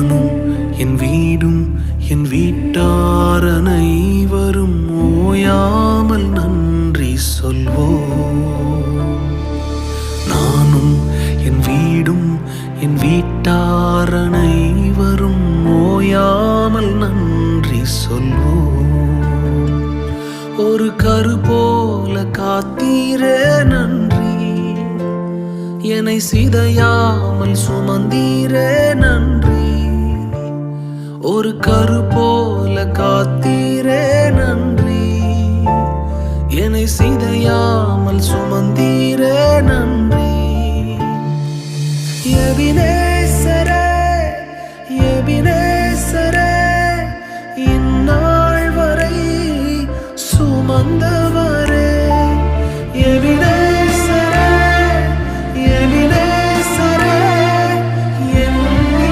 நானும் என் வீடும் என் வீட்டார் அனைவரும் ஓயாமல் நன்றி சொல்வோம். நானும் என் வீடும் என் வீட்டார் அனைவரும் ஓயாமல் நன்றி சொல்வோம். ஒரு கரு போல காத்தீரே நன்றி, என்னை சிதையாமல் சுமந்தீரே நன்றி. ஒரு கரு போல காத்தீரே